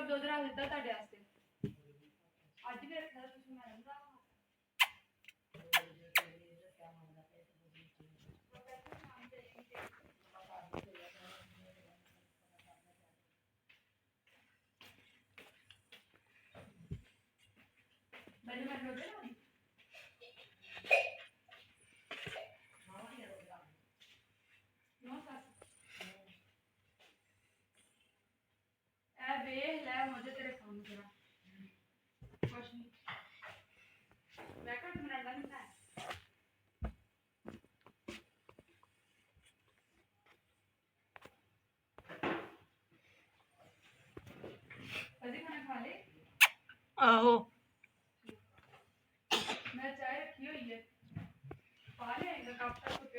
cup ਦੁੱਧ ਰੱਖ ਦਿੱਤਾ ਤੁਹਾਡੇ ਵਾਸਤੇ ਅੱਜ ਵੀ ਰੱਖਿਆ ਤੁਸੀਂ ਮੈਡਮ ਦਾ मैंने मैं रोटे ना नो सर ए वेख ले मुझे तेरे सामने जरा कुछ नहीं मैं कट मिनट नहीं है अभी खाना खा ले आहो मैं चाय रखी हुई है पा ले कप तक